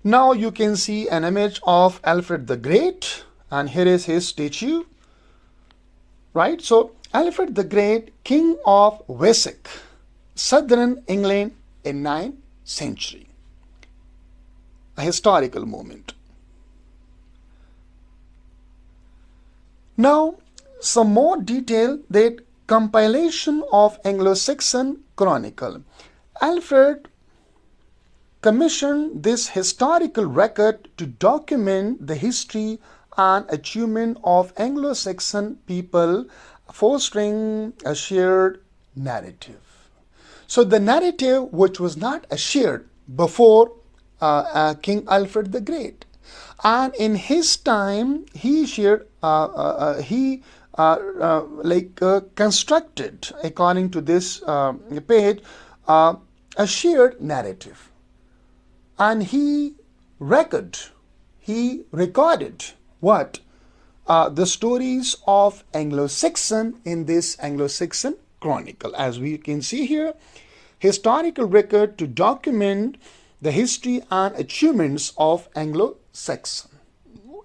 Now you can see an image of Alfred the Great, and here is his statue, right? So Alfred the Great, King of Wessex, southern England in 9th century, a historical moment. Now some more detail, that compilation of Anglo-Saxon Chronicle. Alfred commissioned this historical record to document the history and achievement of Anglo-Saxon people, fostering a shared narrative. So the narrative which was not shared before King Alfred the Great, and in his time he shared constructed, according to this page, a shared narrative, and he recorded what the stories of Anglo-Saxon in this Anglo-Saxon Chronicle. As we can see here, historical record to document the history and achievements of Anglo-Saxon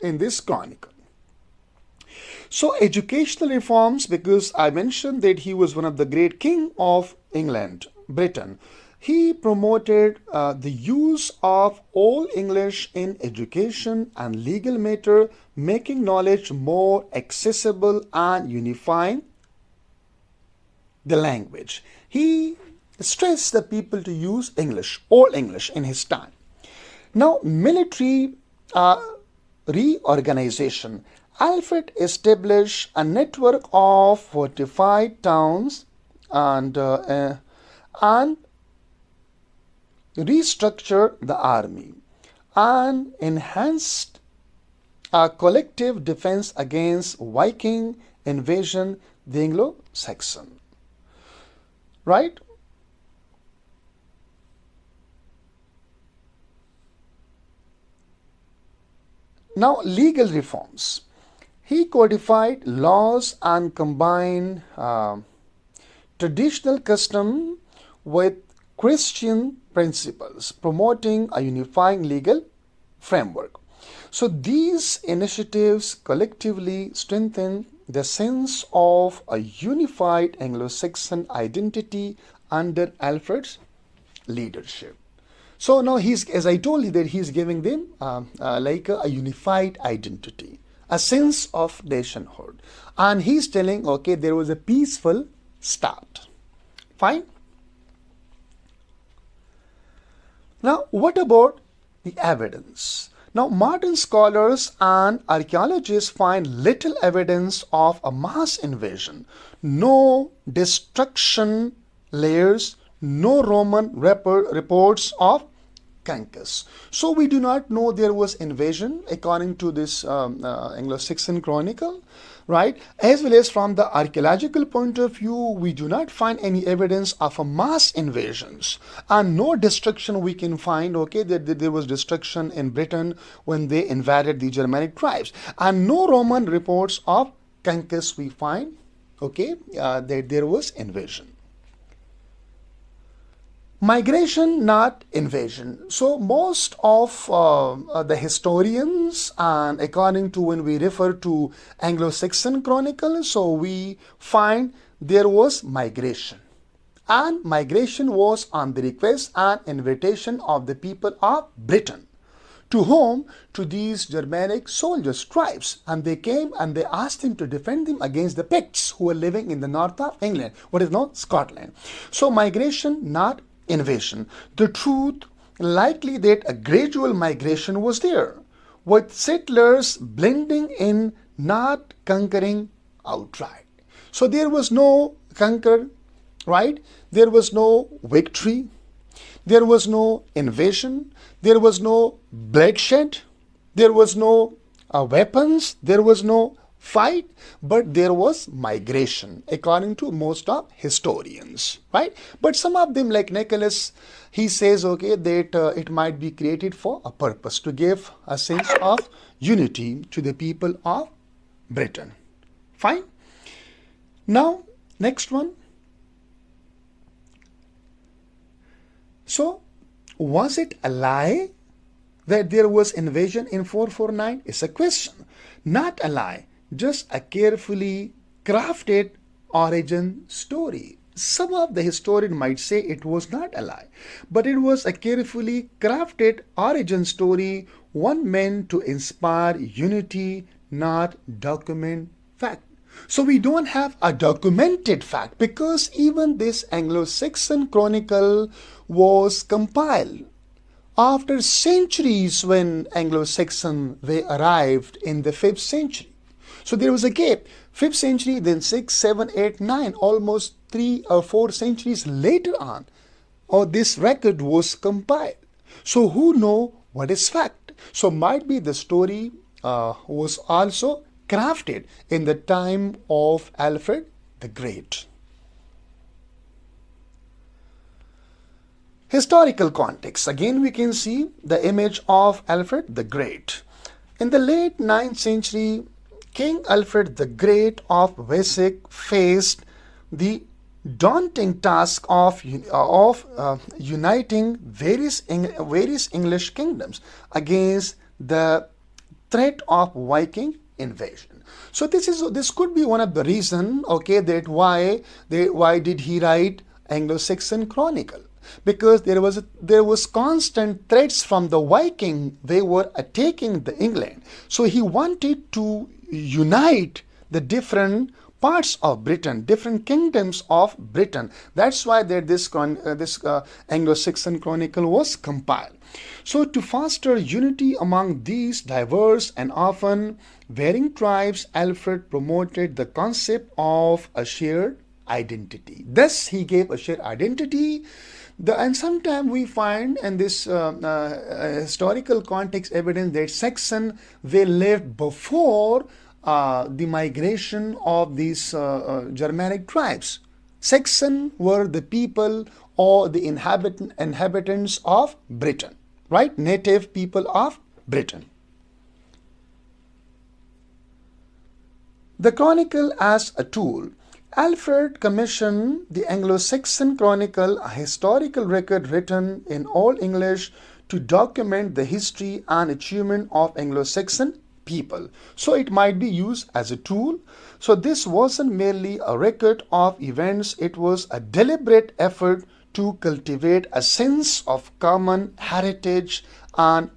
in this chronicle. So educational reforms, because I mentioned that he was one of the great king of England, Britain. He promoted the use of Old English in education and legal matter, making knowledge more accessible and unifying the language. He stressed the people to use English, Old English in his time. Now, military reorganization. Alfred established a network of fortified towns and restructured the army and enhanced a collective defense against Viking invasion, the Anglo-Saxon. Right? Now, legal reforms. He codified laws and combined traditional custom with Christian principles, promoting a unifying legal framework. So these initiatives collectively strengthen the sense of a unified Anglo-Saxon identity under Alfred's leadership. So now as I told you, that he's giving them a unified identity, a sense of nationhood. And he's telling, okay, there was a peaceful start. Fine. Now, what about the evidence? Now, modern scholars and archaeologists find little evidence of a mass invasion, no destruction layers, no Roman reports of conquest. So we do not know there was invasion according to this Anglo-Saxon Chronicle, right? As well as from the archaeological point of view, we do not find any evidence of a mass invasions, and no destruction we can find, okay, that there was destruction in Britain when they invaded the Germanic tribes, and no Roman reports of conquest we find, okay, that there was invasion. Migration, not invasion. So most of the historians, and according to when we refer to Anglo-Saxon Chronicle, so we find there was migration. And migration was on the request and invitation of the people of Britain. To whom? To these Germanic soldiers, tribes. And they came and they asked him to defend them against the Picts who were living in the north of England, what is now Scotland. So migration, not invasion. The truth, likely that a gradual migration was there, with settlers blending in, not conquering outright. So there was no conquer, right? There was no victory. There was no invasion. There was no bloodshed. There was no weapons. There was no fight, but there was migration according to most of historians, right? But some of them, like Nicholas, he says, okay, that it might be created for a purpose, to give a sense of unity to the people of Britain. Fine. Now, next one. So, was it a lie that there was invasion in 449 is a question, not a lie, just a carefully crafted origin story. Some of the historian might say it was not a lie, but it was a carefully crafted origin story, one meant to inspire unity, not document fact. So we don't have a documented fact because even this Anglo-Saxon Chronicle was compiled after centuries when Anglo-Saxon they arrived in the 5th century. So there was a gap. 5th century, then 6, 7, 8, 9, almost 3 or 4 centuries later on, or this record was compiled. So who know what is fact? So might be the story was also crafted in the time of Alfred the Great. Historical context. Again, we can see the image of Alfred the Great. In the late 9th century, King Alfred the Great of Wessex faced the daunting task of uniting various English kingdoms against the threat of Viking invasion. So this could be one of the reason, okay, that why did he write Anglo-Saxon Chronicle? Because there was constant threats from the Viking. They were attacking the England. So he wanted to unite the different parts of Britain, different kingdoms of Britain. That's why this Anglo-Saxon Chronicle was compiled. So to foster unity among these diverse and often varying tribes, Alfred promoted the concept of a shared identity. Thus, he gave a shared identity. And sometimes we find in this historical context evidence that Saxon, they lived before the migration of these Germanic tribes. Saxon were the people or the inhabitants of Britain, right? Native people of Britain. The Chronicle as a tool. Alfred commissioned the Anglo-Saxon Chronicle, a historical record written in Old English to document the history and achievement of Anglo-Saxon people. So it might be used as a tool. So this wasn't merely a record of events, it was a deliberate effort to cultivate a sense of common heritage and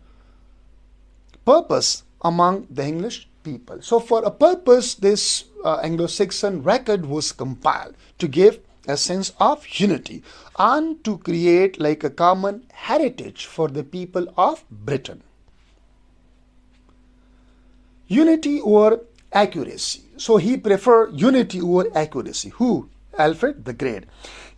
purpose among the English people. So for a purpose, this Anglo-Saxon record was compiled to give a sense of unity and to create like a common heritage for the people of Britain. Unity over accuracy. So he preferred unity over accuracy. Who? Alfred the Great.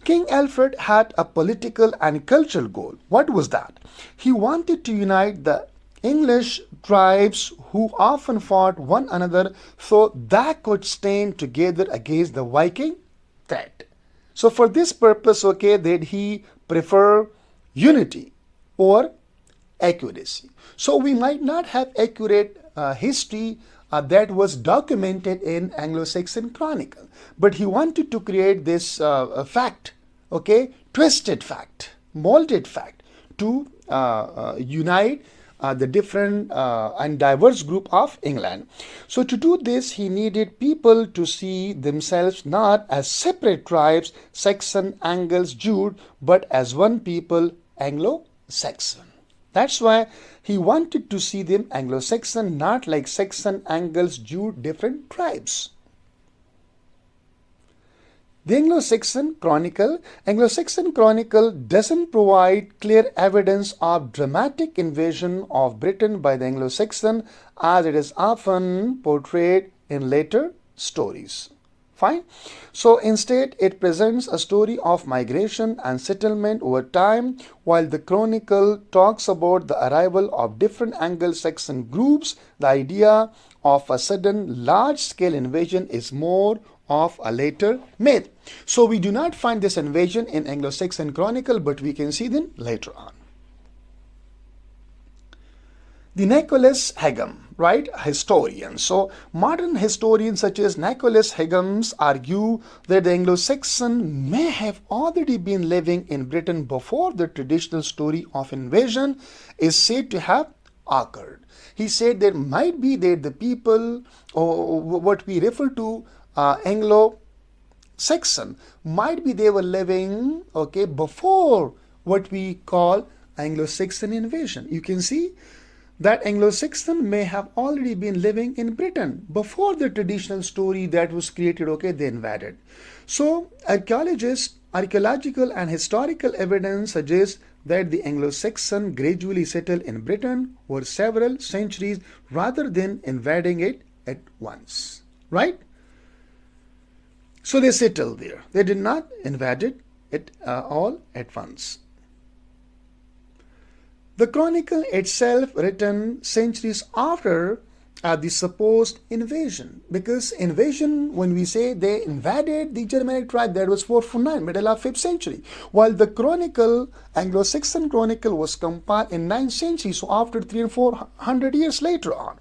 King Alfred had a political and cultural goal. What was that? He wanted to unite the English tribes who often fought one another so they could stand together against the Viking threat. So for this purpose, okay, that he prefer unity or accuracy. So we might not have accurate history that was documented in Anglo-Saxon Chronicle, but he wanted to create this fact, okay, twisted fact, molded fact to unite the different and diverse group of England. So to do this, he needed people to see themselves not as separate tribes, Saxon, Angles, Jude, but as one people, Anglo-Saxon. That's why he wanted to see them Anglo-Saxon, not like Saxon, Angles, Jude, different tribes. The Anglo-Saxon Chronicle doesn't provide clear evidence of dramatic invasion of Britain by the Anglo-Saxon as it is often portrayed in later stories. Fine. So instead, it presents a story of migration and settlement over time, while the Chronicle talks about the arrival of different Anglo-Saxon groups. The idea of a sudden large-scale invasion is more of a later myth. So we do not find this invasion in Anglo-Saxon Chronicle, but we can see them later on. The Nicholas Hegum, right, historian. So modern historians such as Nicholas Hegums argue that the Anglo-Saxon may have already been living in Britain before the traditional story of invasion is said to have occurred. He said there might be that the people, or what we refer to Anglo-Saxon, might be they were living, okay, before what we call Anglo-Saxon invasion. You can see that Anglo-Saxon may have already been living in Britain before the traditional story that was created, okay, they invaded. So archaeological and historical evidence suggests that the Anglo-Saxon gradually settled in Britain over several centuries rather than invading it at once, right? So they settled there. They did not invade it all at once. The chronicle itself written centuries after the supposed invasion, because invasion, when we say they invaded the Germanic tribe, that was 449, middle of 5th century, while the chronicle, Anglo-Saxon Chronicle, was compiled in 9th century, so after 300 and 400 years later on.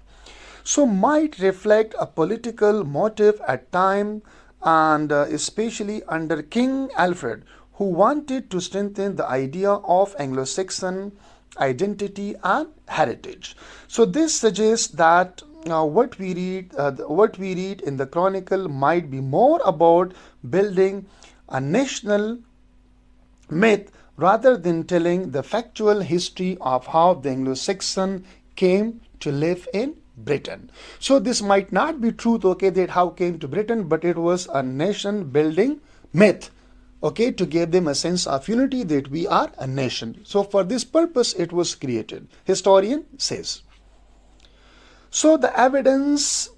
So might reflect a political motive at time, and especially under King Alfred, who wanted to strengthen the idea of Anglo-Saxon identity and heritage. So this suggests that what we read in the chronicle might be more about building a national myth rather than telling the factual history of how the Anglo-Saxon came to live in Britain. So this might not be truth, okay, that how came to Britain, but it was a nation building myth, okay, to give them a sense of unity that we are a nation. So for this purpose it was created, historian says. So the evidence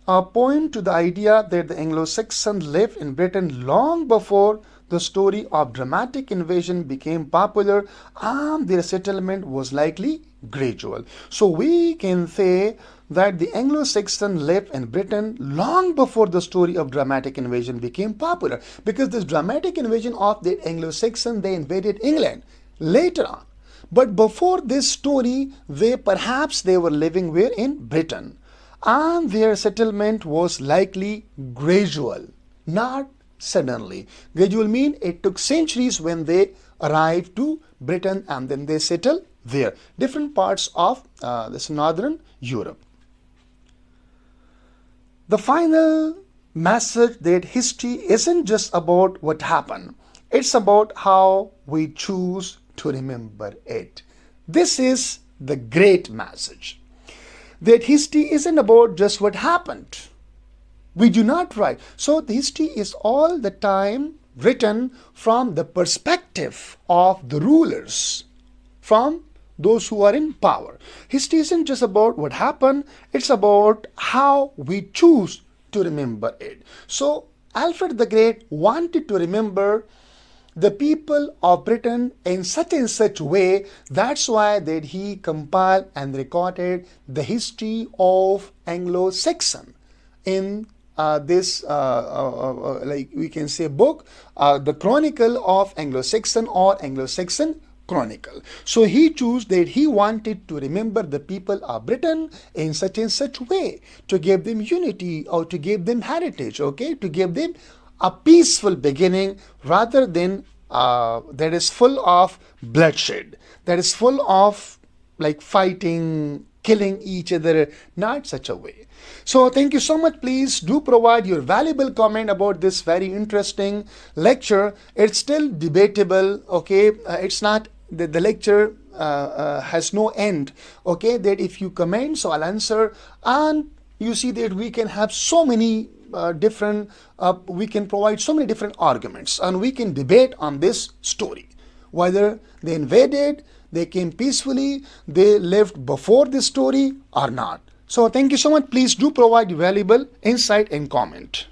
point to the idea that the Anglo-Saxon lived in Britain long before the story of dramatic invasion became popular, and their settlement was likely gradual. So we can say that the Anglo-Saxon lived in Britain long before the story of dramatic invasion became popular, because this dramatic invasion of the Anglo-Saxon, they invaded England later on. But before this story, they were living where? In Britain. And their settlement was likely gradual, not suddenly. Gradual mean it took centuries when they arrived to Britain and then they settled there. Different parts of this northern Europe. The final message that history isn't just about what happened. It's about how we choose to remember it. This is the great message. That history isn't about just what happened. We do not write. So the history is all the time written from the perspective of the rulers, from those who are in power. History isn't just about what happened, it's about how we choose to remember it. So Alfred the Great wanted to remember the people of Britain in such and such way. That's why that he compiled and recorded the history of Anglo-Saxon in this like we can say book, the Chronicle of Anglo-Saxon or Anglo-Saxon Chronicle. So he chose that he wanted to remember the people of Britain in such and such way, to give them unity or to give them heritage, okay, to give them a peaceful beginning rather than that is full of bloodshed, that is full of like fighting, killing each other, not such a way. So thank you so much. Please do provide your valuable comment about this very interesting lecture. It's still debatable, okay, it's not the lecture has no end, okay, that if you comment, so I'll answer, and you see that we can have so many we can provide so many different arguments and we can debate on this story, whether they invaded, they came peacefully, they lived before this story or not. So thank you so much. Please do provide valuable insight and comment.